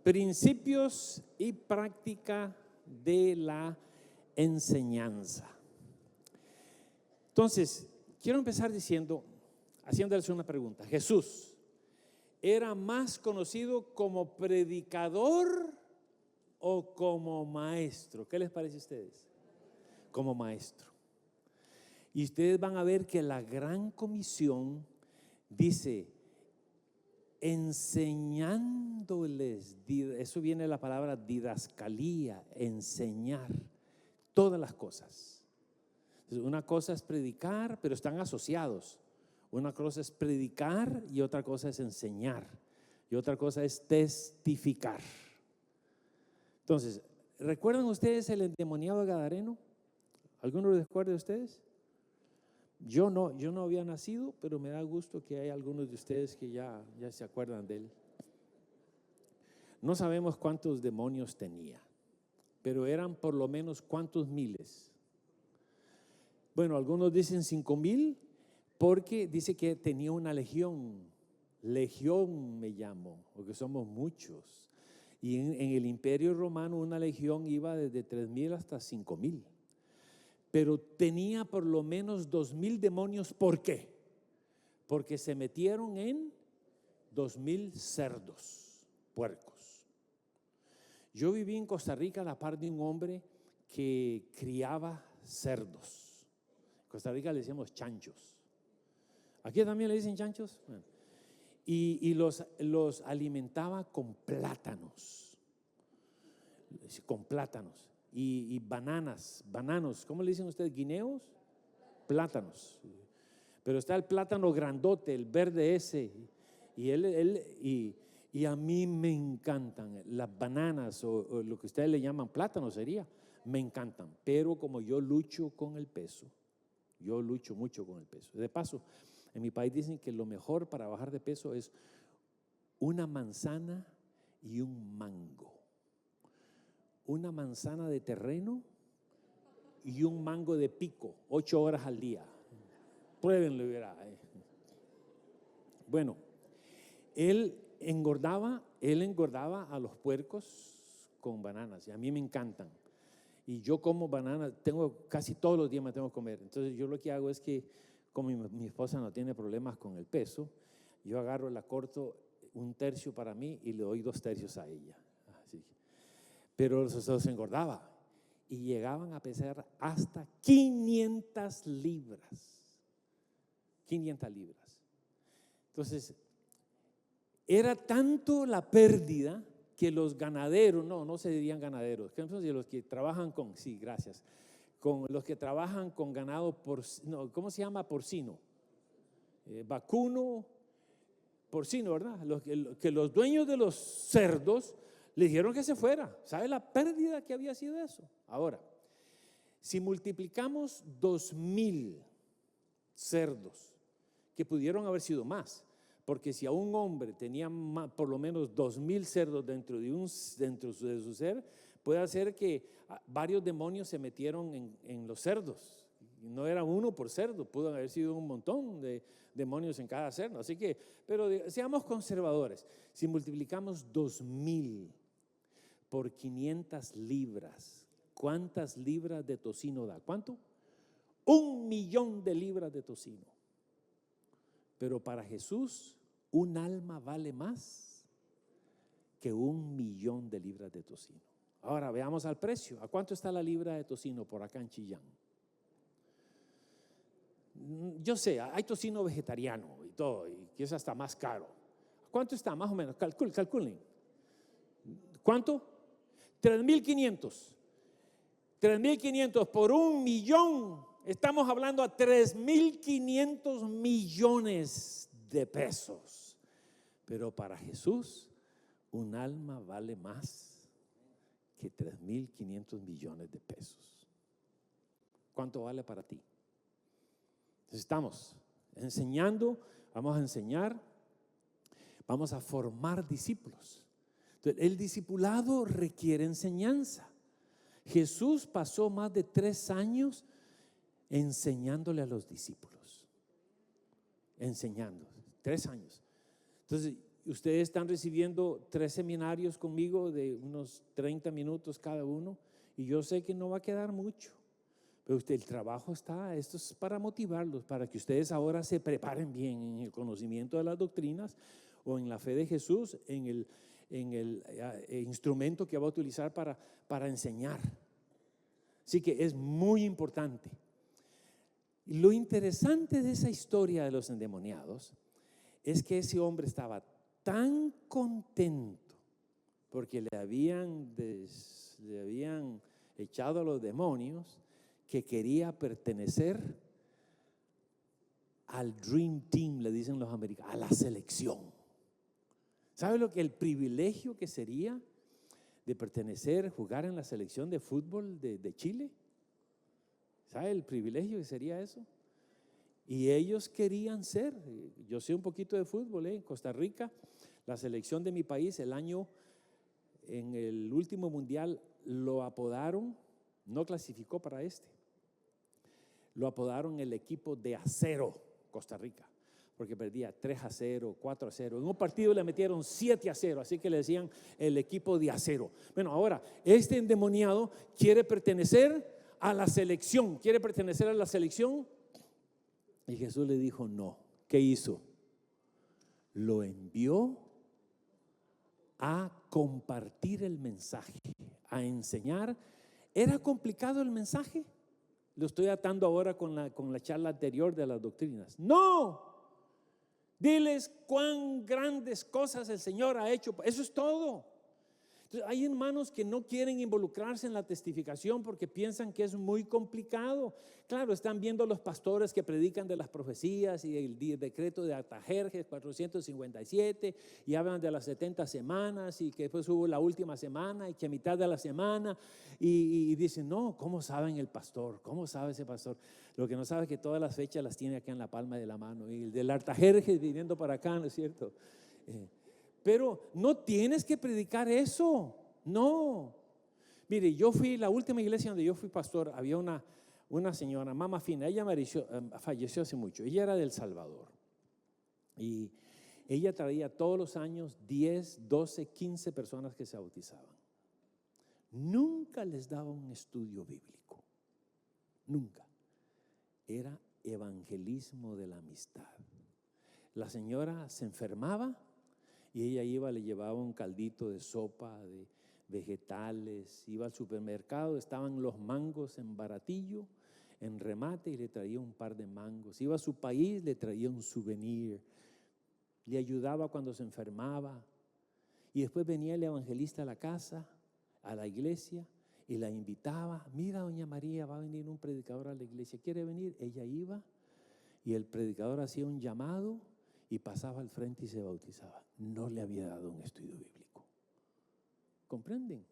Principios y práctica de la enseñanza. Entonces, quiero empezar haciéndoles una pregunta. Jesús era más conocido como predicador o como maestro. ¿Qué les parece a ustedes? Como maestro. Y ustedes van a ver que la Gran Comisión dice, enseñándoles, eso viene de la palabra didascalía, enseñar todas las cosas. Entonces, una cosa es predicar, pero están asociados. Una cosa es predicar y otra cosa es enseñar. Y otra cosa es testificar. Entonces, ¿recuerdan ustedes el endemoniado gadareno? ¿Alguno lo recuerda de ustedes? Yo no había nacido, pero me da gusto que hay algunos de ustedes que ya se acuerdan de él. No sabemos cuántos demonios tenía, pero eran por lo menos cuántos miles. Bueno, algunos dicen 5,000 porque dice que tenía una legión. Legión me llamo, porque somos muchos. Y en el Imperio Romano una legión iba desde 3,000 hasta 5,000. Pero tenía por lo menos 2,000 demonios. ¿Por qué? Porque se metieron en 2,000 cerdos, puercos. Yo viví en Costa Rica a la par de un hombre que criaba cerdos. En Costa Rica le decíamos chanchos. ¿Aquí también le dicen chanchos? Bueno. Y los alimentaba con plátanos. Con plátanos. Y bananos, ¿cómo le dicen ustedes? ¿Guineos? Plátanos. Pero está el plátano grandote, el verde ese. Y a mí me encantan las bananas o lo que ustedes le llaman plátano sería. Me encantan, pero como yo lucho con el peso, yo lucho mucho con el peso. De paso, en mi país dicen que lo mejor para bajar de peso es una manzana y un mango. Una manzana de terreno y un mango de pico, 8 horas al día. Pruébenlo y verá. Bueno, él engordaba a los puercos con bananas y a mí me encantan. Y yo como bananas, casi todos los días me tengo que comer. Entonces yo lo que hago es que, como mi esposa no tiene problemas con el peso, yo agarro, la corto 1/3 para mí y le doy 2/3 a ella. Así. Pero los engordaba y llegaban a pesar hasta 500 libras. 500 libras. Entonces, era tanto la pérdida que los ganaderos, no se dirían ganaderos, que los que trabajan con, sí, gracias, con los que trabajan con ganado ¿cómo se llama? Porcino, vacuno, porcino, ¿verdad? Que los dueños de los cerdos le dijeron que se fuera. ¿Sabe la pérdida que había sido eso? Ahora, si multiplicamos 2,000 cerdos, que pudieron haber sido más, porque si a un hombre tenía por lo menos 2,000 cerdos dentro de su ser, puede hacer que varios demonios se metieron en los cerdos. No era uno por cerdo, pudo haber sido un montón de demonios en cada cerdo. Así que, pero seamos conservadores. Si multiplicamos 2,000 por 500 libras, ¿cuántas libras de tocino da? ¿Cuánto? 1,000,000 de libras de tocino. Pero para Jesús, un alma vale más que 1,000,000 de libras de tocino. Ahora veamos al precio. ¿A cuánto está la libra de tocino por acá en Chillán? Yo sé, hay tocino vegetariano y todo, y que es hasta más caro. ¿Cuánto está? Más o menos, calculen. ¿Cuánto? 3,500. 3,500 por 1,000,000. Estamos hablando a 3,500 millones de pesos. Pero para Jesús, un alma vale más que 3,500 millones de pesos. ¿Cuánto vale para ti? Entonces estamos enseñando, vamos a enseñar, vamos a formar discípulos. Entonces, el discipulado requiere enseñanza. Jesús pasó más de 3 años enseñándole a los discípulos. Enseñando, 3 años. Entonces, ustedes están recibiendo 3 seminarios conmigo de unos 30 minutos cada uno, y yo sé que no va a quedar mucho, pero el trabajo está, esto es para motivarlos, para que ustedes ahora se preparen bien en el conocimiento de las doctrinas o en la fe de Jesús, en el instrumento que va a utilizar para enseñar. Así que es muy importante. Y lo interesante de esa historia de los endemoniados es que ese hombre estaba tan contento porque le habían echado a los demonios, que quería pertenecer al Dream Team, le dicen los americanos, a la selección. ¿Sabe lo que el privilegio que sería de pertenecer, jugar en la selección de fútbol de Chile? ¿Sabe el privilegio que sería eso? Y ellos querían ser, yo sé un poquito de fútbol, en Costa Rica, la selección de mi país, en el último mundial lo apodaron, no clasificó para lo apodaron el equipo de acero, Costa Rica, porque perdía 3-0, 4-0. En un partido le metieron 7-0, así que le decían el equipo de acero. Bueno, ahora, este endemoniado quiere pertenecer a la selección, y Jesús le dijo no. ¿Qué hizo? Lo envió a compartir el mensaje, a enseñar. ¿Era complicado el mensaje? Lo estoy atando ahora con la charla anterior de las doctrinas. No, diles cuán grandes cosas el Señor ha hecho. Eso es todo. Entonces, hay hermanos que no quieren involucrarse en la testificación porque piensan que es muy complicado. Claro, están viendo los pastores que predican de las profecías y el decreto de Artajerjes 457 y hablan de las 70 semanas y que después hubo la última semana y que a mitad de la semana y dicen, no, ¿cómo saben el pastor? ¿Cómo sabe ese pastor? Lo que no sabe es que todas las fechas las tiene acá en la palma de la mano, y el del Artajerjes viniendo para acá, ¿no es cierto? Pero no tienes que predicar eso, no. Mire, la última iglesia donde yo fui pastor, había una señora, Mama Fina, ella falleció hace mucho, ella era del Salvador. Y ella traía todos los años 10, 12, 15 personas que se bautizaban. Nunca les daba un estudio bíblico, nunca. Era evangelismo de la amistad. La señora se enfermaba y ella iba, le llevaba un caldito de sopa, de vegetales, iba al supermercado, estaban los mangos en baratillo, en remate, y le traía un par de mangos. Iba a su país, le traía un souvenir, le ayudaba cuando se enfermaba. Y después venía el evangelista a la casa, a la iglesia, y la invitaba. Mira, doña María, va a venir un predicador a la iglesia, ¿quiere venir? Ella iba y el predicador hacía un llamado y pasaba al frente y se bautizaba. No le había dado un estudio bíblico. ¿Comprenden?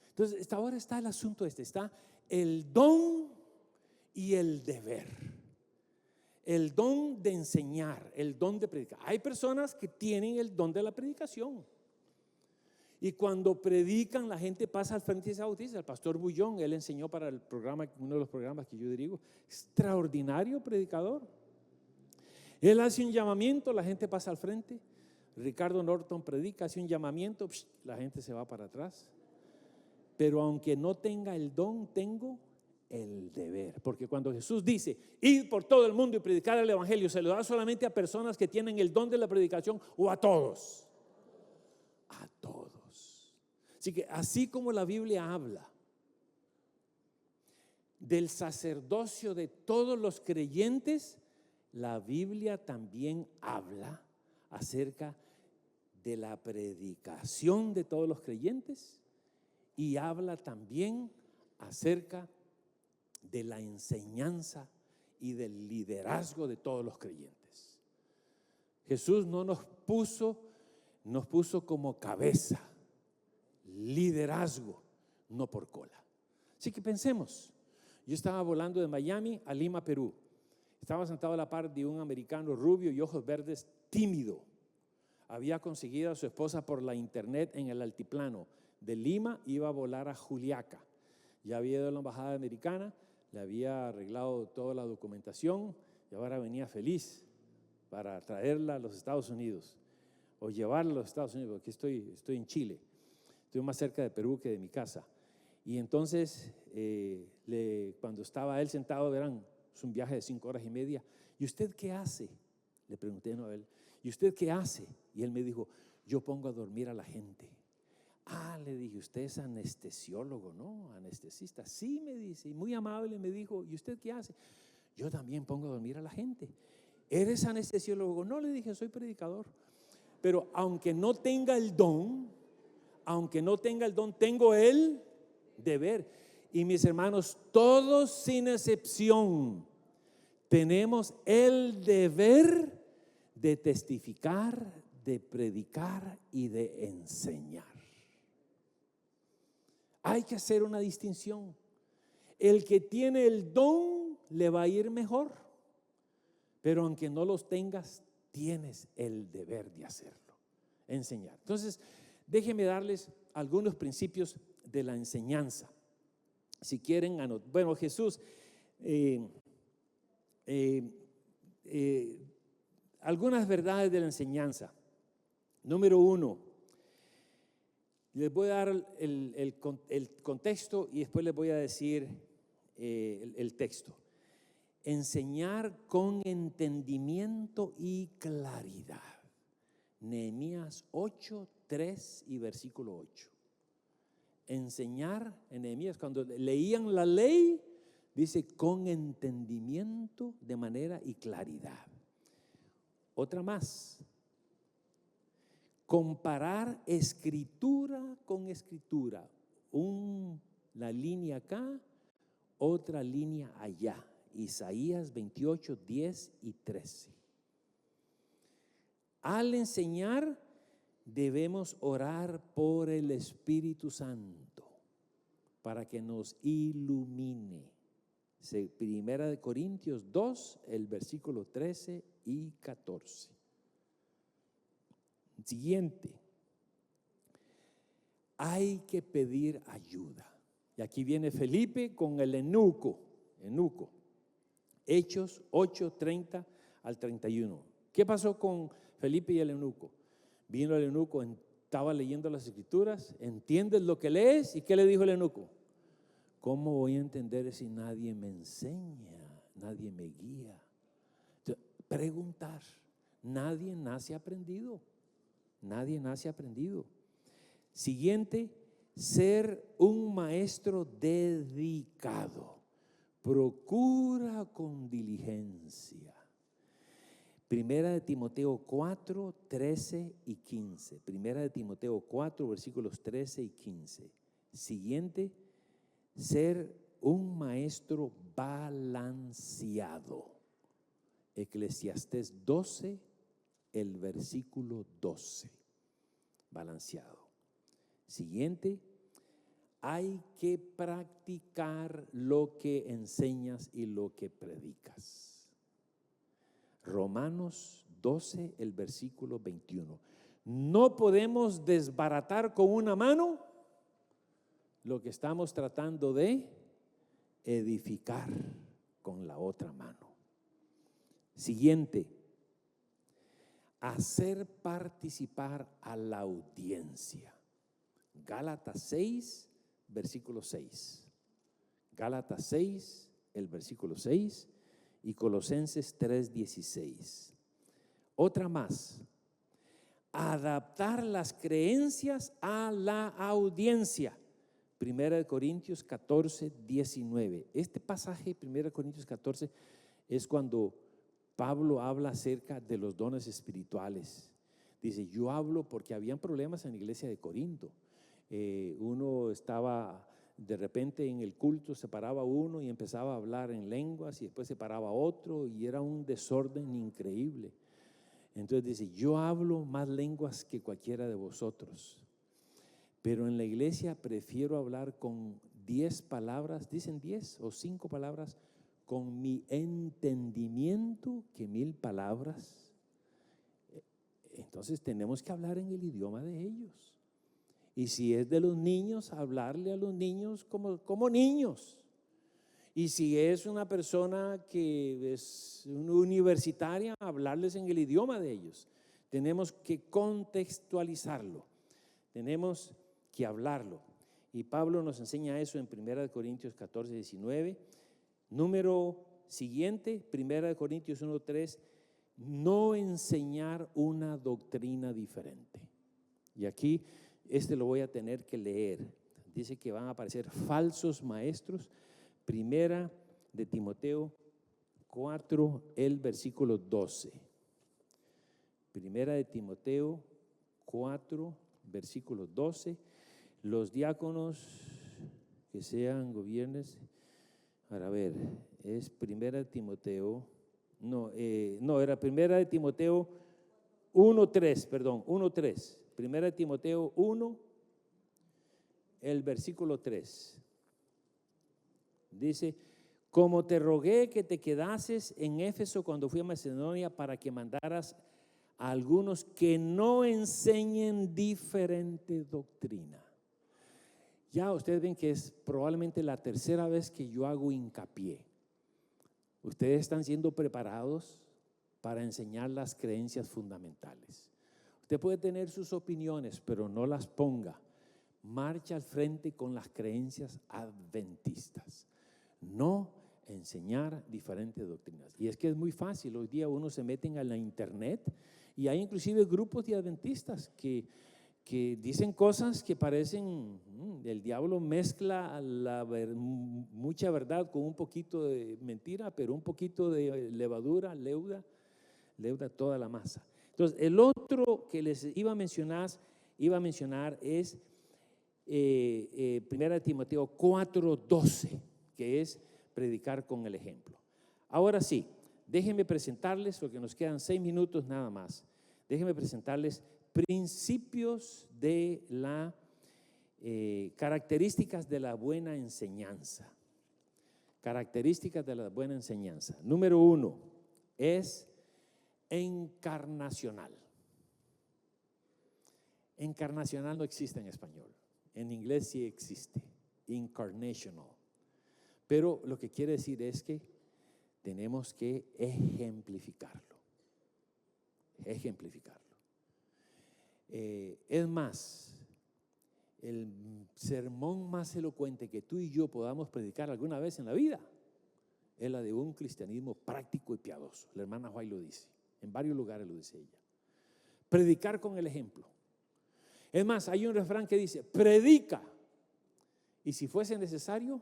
Entonces, ahora está el asunto está el don y el deber. El don de enseñar, el don de predicar. Hay personas que tienen el don de la predicación. Y cuando predican, la gente pasa al frente y se bautiza. El pastor Bullón, él enseñó para el programa, uno de los programas que yo dirijo, extraordinario predicador. Él hace un llamamiento, la gente pasa al frente. Ricardo Norton predica, hace un llamamiento, la gente se va para atrás. Pero aunque no tenga el don, tengo el deber. Porque cuando Jesús dice, id por todo el mundo y predicar el evangelio, ¿se lo da solamente a personas que tienen el don de la predicación o a todos? A todos. Así que así como la Biblia habla del sacerdocio de todos los creyentes, la Biblia también habla acerca de la predicación de todos los creyentes y habla también acerca de la enseñanza y del liderazgo de todos los creyentes. Jesús no nos puso como cabeza, liderazgo, no por cola. Así que pensemos, yo estaba volando de Miami a Lima, Perú. Estaba sentado a la par de un americano rubio y ojos verdes, tímido. Había conseguido a su esposa por la internet en el altiplano. De Lima iba a volar a Juliaca. Ya había ido a la embajada americana, le había arreglado toda la documentación y ahora venía feliz para traerla a los Estados Unidos. o llevarlo a los Estados Unidos, porque estoy en Chile, estoy más cerca de Perú que de mi casa. Y entonces, cuando estaba él sentado, es un viaje de 5 horas y media. ¿Y usted qué hace? Le pregunté a él. ¿Y usted qué hace? Y él me dijo, yo pongo a dormir a la gente. Le dije, usted es anestesiólogo, ¿no? Anestesista. Sí, me dice, y muy amable me dijo, ¿y usted qué hace? Yo también pongo a dormir a la gente. ¿Eres anestesiólogo? No, le dije, soy predicador. Pero aunque no tenga el don, tengo el deber. Y mis hermanos, todos sin excepción, tenemos el deber de testificar, de predicar y de enseñar. Hay que hacer una distinción. El que tiene el don le va a ir mejor, pero aunque no los tengas, tienes el deber de hacerlo, enseñar. Entonces, déjenme darles algunos principios de la enseñanza. Si quieren, bueno, Jesús, algunas verdades de la enseñanza. Número 1, les voy a dar el contexto y después les voy a decir el texto. Enseñar con entendimiento y claridad. Nehemías 8, 3 y versículo 8. Enseñar en Nehemías, cuando leían la ley, dice con entendimiento de manera y claridad. Otra más. Comparar escritura con escritura. La línea acá, otra línea allá. Isaías 28, 10 y 13. Al enseñar, debemos orar por el Espíritu Santo para que nos ilumine. Primera de Corintios 2, el versículo 13 y 14. Siguiente. Hay que pedir ayuda. Y aquí viene Felipe con el eunuco. Hechos 8, 30 al 31. ¿Qué pasó con Felipe y el eunuco? Vino el eunuco, estaba leyendo las escrituras, ¿entiendes lo que lees? ¿Y qué le dijo el eunuco? ¿Cómo voy a entender si nadie me enseña, nadie me guía? Entonces, preguntar. Nadie nace aprendido. Siguiente, ser un maestro dedicado. Procura con diligencia. Primera de Timoteo 4, 13 y 15. Primera de Timoteo 4, versículos 13 y 15. Siguiente, ser un maestro balanceado. Eclesiastés 12, el versículo 12. Balanceado. Siguiente, hay que practicar lo que enseñas y lo que predicas. Romanos 12, el versículo 21. No podemos desbaratar con una mano lo que estamos tratando de edificar con la otra mano. Siguiente, hacer participar a la audiencia. Gálatas 6, versículo 6. Gálatas 6, el versículo 6 y Colosenses 3, 16. Otra más. Adaptar las creencias a la audiencia. Primera de Corintios 14, 19. Este pasaje, Primera de Corintios 14, es cuando Pablo habla acerca de los dones espirituales. Dice, yo hablo porque habían problemas en la iglesia de Corinto. Uno estaba, de repente en el culto se paraba uno y empezaba a hablar en lenguas y después se paraba otro y era un desorden increíble. Entonces dice, yo hablo más lenguas que cualquiera de vosotros, pero en la iglesia prefiero hablar con 10 palabras, dicen 10 o 5 palabras, con mi entendimiento que 1000 palabras. Entonces tenemos que hablar en el idioma de ellos. Y si es de los niños, hablarle a los niños como niños. Y si es una persona que es una universitaria, hablarles en el idioma de ellos. Tenemos que contextualizarlo, tenemos que hablarlo. Y Pablo nos enseña eso en 1 Corintios 14, 19. Número siguiente, 1 Corintios 1, 3, no enseñar una doctrina diferente. Y aquí lo voy a tener que leer. Dice que van a aparecer falsos maestros. 1 Timoteo 4, el versículo 12. 1 Timoteo 4, versículo 12. Los diáconos que sean gobiernos. Para ver, es 1 Timoteo, era 1 Timoteo 1:3, perdón, 1:3. 1 Timoteo 1, el versículo 3. Dice: como te rogué que te quedases en Éfeso cuando fui a Macedonia para que mandaras a algunos que no enseñen diferente doctrina. Ya ustedes ven que es probablemente la tercera vez que yo hago hincapié. Ustedes están siendo preparados para enseñar las creencias fundamentales. Usted puede tener sus opiniones, pero no las ponga. Marcha al frente con las creencias adventistas. No enseñar diferentes doctrinas. Y es que es muy fácil. Hoy día uno se mete en la internet y hay inclusive grupos de adventistas que dicen cosas que parecen, el diablo mezcla mucha verdad con un poquito de mentira, pero un poquito de levadura, leuda toda la masa. Entonces, el otro que les iba a mencionar es 1 Timoteo 4:12, que es predicar con el ejemplo. Ahora sí, déjenme presentarles, porque nos quedan 6 minutos nada más, déjenme presentarles principios de la características de la buena enseñanza. Características de la buena enseñanza. Número 1 es encarnacional. Encarnacional no existe en español. En inglés sí existe, incarnational. Pero lo que quiere decir es que tenemos que ejemplificarlo. Es más, el sermón más elocuente que tú y yo podamos predicar alguna vez en la vida es la de un cristianismo práctico y piadoso. La hermana White lo dice, en varios lugares lo dice ella. Predicar con el ejemplo. Es más, hay un refrán que dice: predica, y si fuese necesario,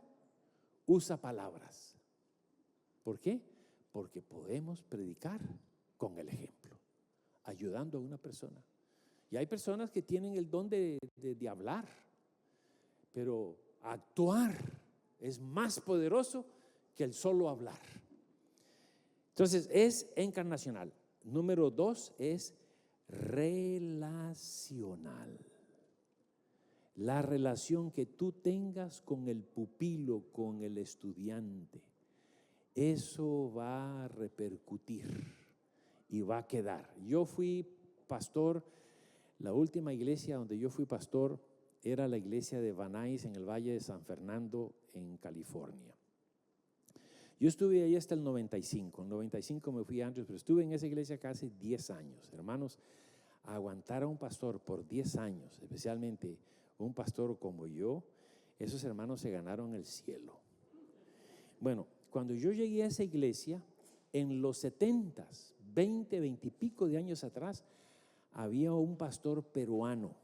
usa palabras. ¿Por qué? Porque podemos predicar con el ejemplo, ayudando a una persona. Y hay personas que tienen el don de hablar, pero actuar es más poderoso que el solo hablar. Entonces, es encarnacional. Número 2 es relacional. La relación que tú tengas con el pupilo, con el estudiante, eso va a repercutir y va a quedar. Yo fui pastor, la última iglesia donde yo fui pastor era la iglesia de Van Nuys en el Valle de San Fernando, en California. Yo estuve ahí hasta el 95. En el 95 me fui antes, pero estuve en esa iglesia casi 10 años. Hermanos, aguantar a un pastor por 10 años, especialmente un pastor como yo, esos hermanos se ganaron el cielo. Bueno, cuando yo llegué a esa iglesia, en los 70s, 20 y pico de años atrás, había un pastor peruano,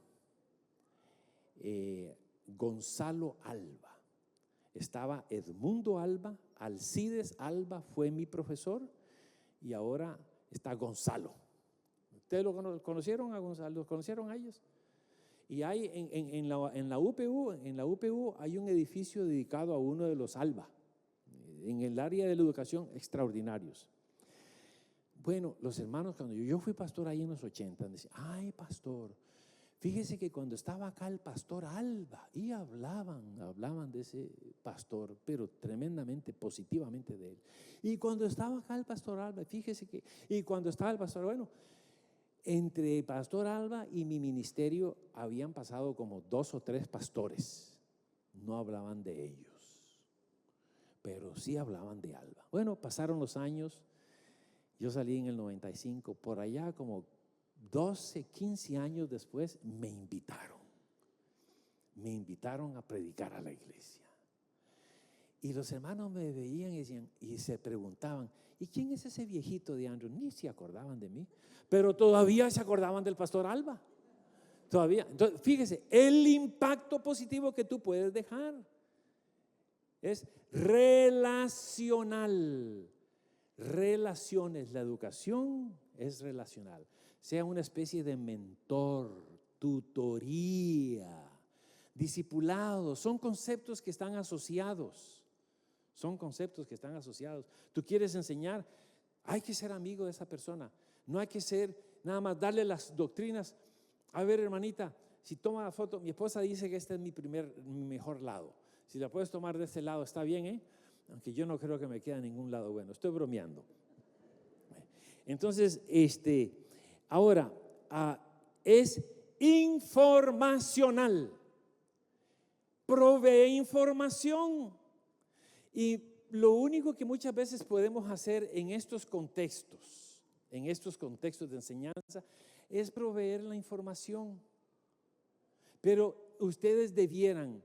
Gonzalo Alba. Estaba Edmundo Alba, Alcides Alba fue mi profesor, y ahora está Gonzalo. ¿Ustedes lo conocieron a Gonzalo? ¿Los conocieron a ellos? Y hay en la UPU hay un edificio dedicado a uno de los Alba, en el área de la educación, extraordinarios. Bueno, los hermanos, cuando yo fui pastor ahí en los 80, decían: ay, pastor, fíjese que cuando estaba acá el pastor Alba, y hablaban de ese pastor, pero tremendamente positivamente de él. Y cuando estaba acá el pastor Alba, fíjese que, y cuando estaba el pastor, bueno, entre el pastor Alba y mi ministerio habían pasado como 2 o 3 pastores. No hablaban de ellos, pero sí hablaban de Alba. Bueno, pasaron los años, yo salí en el 95, por allá como 12, 15 años después me invitaron a predicar a la iglesia. Y los hermanos me veían y decían, y se preguntaban, ¿y quién es ese viejito de Andrew? Ni se acordaban de mí, pero todavía se acordaban del pastor Alba. Todavía. Entonces, fíjese, el impacto positivo que tú puedes dejar es relacional. Relaciones, la educación es relacional. Sea una especie de mentor, tutoría, discipulado, son conceptos que están asociados. Son conceptos que están asociados. Tú quieres enseñar, hay que ser amigo de esa persona. No hay que ser nada más darle las doctrinas. A ver, hermanita, si toma la foto, mi esposa dice que este es mi mejor lado. Si la puedes tomar de este lado, está bien, ¿eh? Aunque yo no creo que me quede en ningún lado bueno. Estoy bromeando. Entonces, ahora, es informacional. Provee información. Y lo único que muchas veces podemos hacer en estos contextos de enseñanza, es proveer la información. Pero ustedes debieran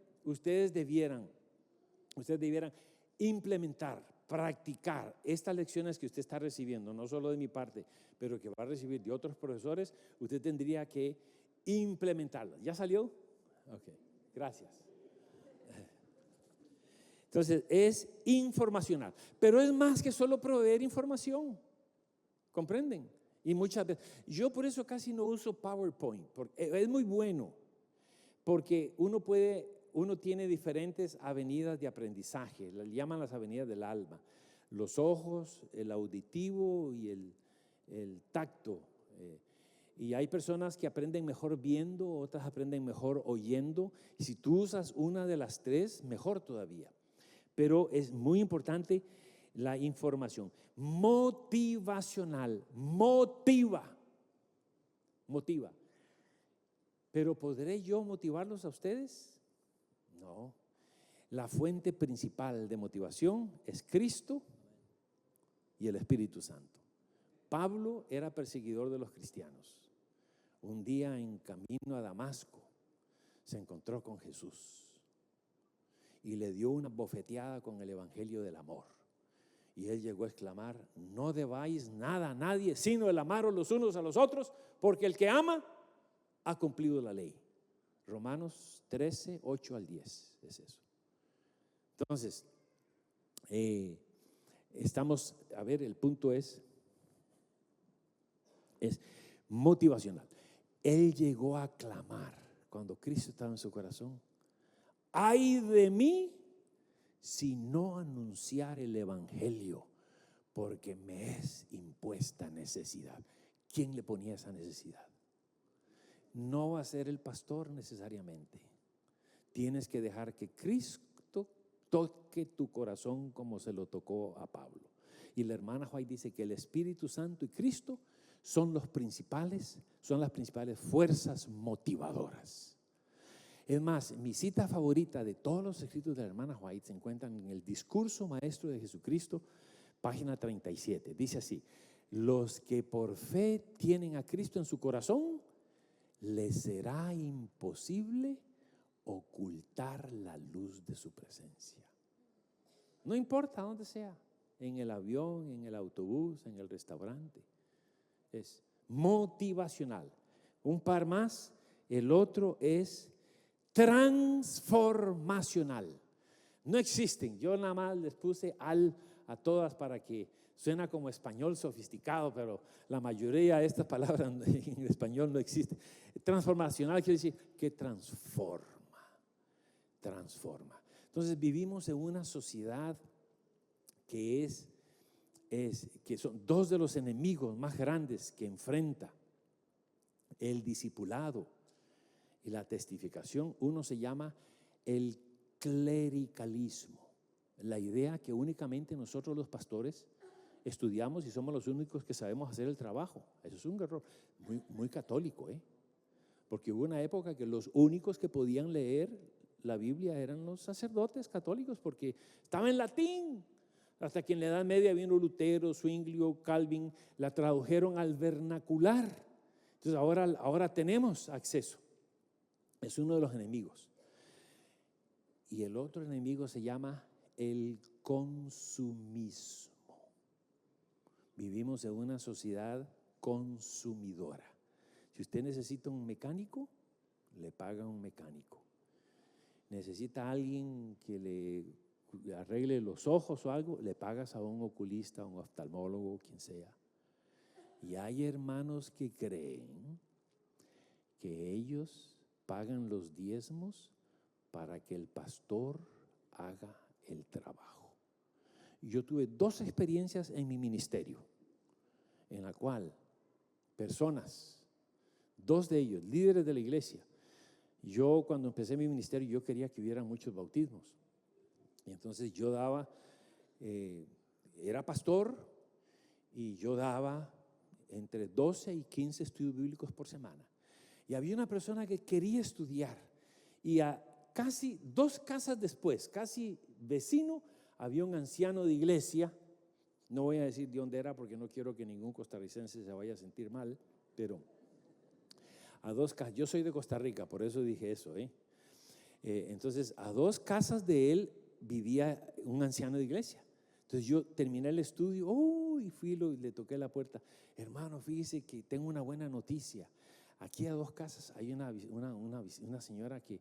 implementar, practicar estas lecciones que usted está recibiendo, no solo de mi parte, pero que va a recibir de otros profesores. Usted tendría que implementarlas. ¿Ya salió? Ok, gracias. Entonces, es informacional, pero es más que solo proveer información. ¿Comprenden? Y muchas veces, yo por eso casi no uso PowerPoint, porque es muy bueno, porque uno tiene diferentes avenidas de aprendizaje, le llaman las avenidas del alma: los ojos, el auditivo y el tacto. Y hay personas que aprenden mejor viendo, otras aprenden mejor oyendo. Y si tú usas una de las tres, mejor todavía. Pero es muy importante la información motivacional. Motiva. ¿Pero podré yo motivarlos a ustedes? No. La fuente principal de motivación es Cristo y el Espíritu Santo. Pablo era perseguidor de los cristianos. Un día en camino a Damasco se encontró con Jesús y le dio una bofeteada con el evangelio del amor. Y él llegó a exclamar: no debáis nada a nadie sino el amaros los unos a los otros, porque el que ama ha cumplido la ley. Romanos 13, 8 al 10 es eso. Entonces, el punto es motivacional. Él llegó a clamar cuando Cristo estaba en su corazón: ay de mí si no anunciar el evangelio, porque me es impuesta necesidad. ¿Quién le ponía esa necesidad? No va a ser el pastor necesariamente. Tienes que dejar que Cristo toque tu corazón como se lo tocó a Pablo. Y la hermana White dice que el Espíritu Santo y Cristo son las principales fuerzas motivadoras. Es más, mi cita favorita de todos los escritos de la hermana White se encuentran en el Discurso Maestro de Jesucristo, página 37. Dice así: los que por fe tienen a Cristo en su corazón, les será imposible ocultar la luz de su presencia. No importa dónde sea, en el avión, en el autobús, en el restaurante. Es motivacional. Un par más. El otro es transformacional. No existen. Yo nada más les puse a todas para que suena como español sofisticado, pero la mayoría de estas palabras en español no existen. Transformacional quiere decir que transforma. Entonces vivimos en una sociedad que son dos de los enemigos más grandes que enfrenta el discipulado y la testificación. Uno se llama el clericalismo, la idea que únicamente nosotros los pastores estudiamos y somos los únicos que sabemos hacer el trabajo. Eso es un error muy católico, porque hubo una época que los únicos que podían leer la Biblia eran los sacerdotes católicos, porque estaba en latín. Hasta que en la Edad Media vino Lutero, Zwinglio, Calvin, la tradujeron al vernacular Entonces ahora tenemos acceso. Es uno de los enemigos. Y el otro enemigo se llama el consumismo. Vivimos en una sociedad consumidora. Si usted necesita un mecánico, le paga un mecánico. Necesita alguien que le arregle los ojos o algo, le pagas a un oculista, a un oftalmólogo, quien sea. Y hay hermanos que creen que ellos pagan los diezmos para que el pastor haga el trabajo. Yo tuve 2 experiencias en mi ministerio, en la cual personas, 2 de ellos, líderes de la iglesia, yo cuando empecé mi ministerio, yo quería que hubiera muchos bautismos. Y entonces yo daba, era pastor, y yo daba entre 12 y 15 estudios bíblicos por semana. Y había una persona que quería estudiar, y a casi 2 casas después, casi vecino, había un anciano de iglesia. No voy a decir de dónde era porque no quiero que ningún costarricense se vaya a sentir mal, pero a 2 casas, yo soy de Costa Rica, por eso dije eso, entonces a 2 casas de él vivía un anciano de iglesia. Entonces yo terminé el estudio, y fui y le toqué la puerta. Hermano, fíjese que tengo una buena noticia. Aquí a 2 casas hay una señora que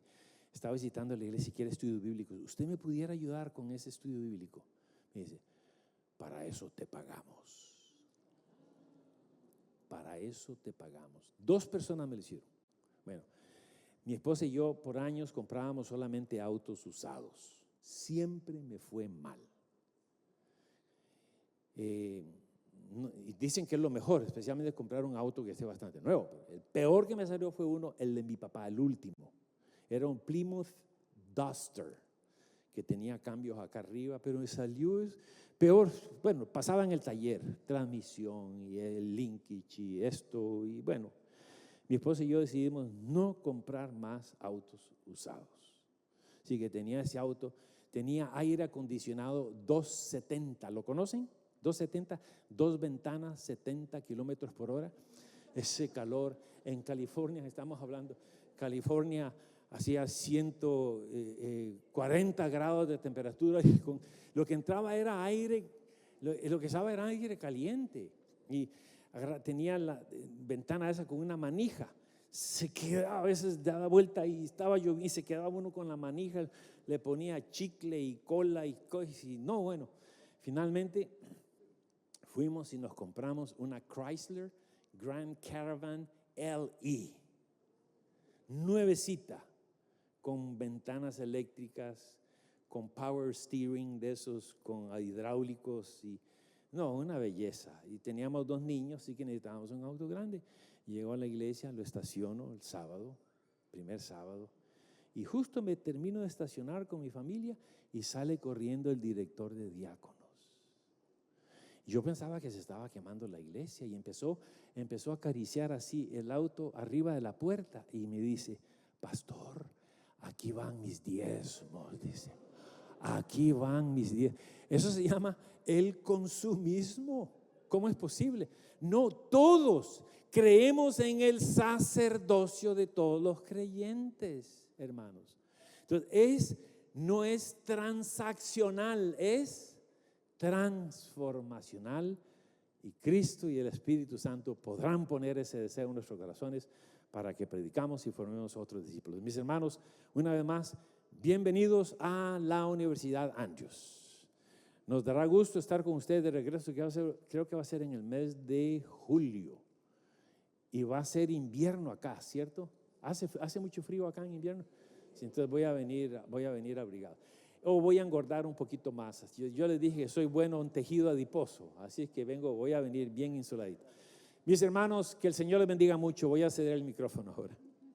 está visitando la iglesia y quiere estudios bíblicos. ¿Usted me pudiera ayudar con ese estudio bíblico? Me dice, para eso te pagamos. Para eso te pagamos. 2 personas me lo hicieron. Bueno, mi esposa y yo por años comprábamos solamente autos usados. Siempre me fue mal. Y dicen que es lo mejor, especialmente comprar un auto que esté bastante nuevo. El peor que me salió fue el de mi papá, el último. Era un Plymouth Duster que tenía cambios acá arriba, pero me salió peor. Bueno, pasaba en el taller, transmisión y el linkage y esto, y bueno, mi esposa y yo decidimos no comprar más autos usados. Así que tenía ese auto, tenía aire acondicionado 270, ¿lo conocen? 270, 2 ventanas, 70 kilómetros por hora. Ese calor en California, estamos hablando, California hacía 140 grados de temperatura y lo que entraba era aire, lo que estaba era aire caliente. Y tenía la ventana esa con una manija. Se quedaba, a veces daba vuelta y estaba lloviendo y se quedaba uno con la manija, le ponía chicle y cola y no, bueno, finalmente fuimos y nos compramos una Chrysler Grand Caravan LE, nuevecita, con ventanas eléctricas, con power steering de esos, con hidráulicos y no, una belleza. Y teníamos 2 niños, así que necesitábamos un auto grande. Llego a la iglesia, lo estaciono el sábado, primer sábado, y justo me termino de estacionar con mi familia y sale corriendo el director de diáconos. Yo pensaba que se estaba quemando la iglesia y empezó a acariciar así el auto arriba de la puerta y me dice, pastor, aquí van mis diezmos, dice, aquí van mis diezmos. Eso se llama el consumismo. ¿Cómo es posible? No, todos creemos en el sacerdocio de todos los creyentes, hermanos. Entonces, no es transaccional, es transformacional, y Cristo y el Espíritu Santo podrán poner ese deseo en nuestros corazones para que predicamos y formemos otros discípulos. Mis hermanos, una vez más, bienvenidos a la Universidad Andrews. Nos dará gusto estar con ustedes de regreso, creo que va a ser en el mes de julio, y va a ser invierno acá, ¿cierto? ¿Hace mucho frío acá en invierno? Sí, entonces voy a venir abrigado. O voy a engordar un poquito más. Yo les dije que soy bueno en tejido adiposo, así es que voy a venir bien insuladito. Mis hermanos, que el Señor les bendiga mucho. Voy a ceder el micrófono ahora.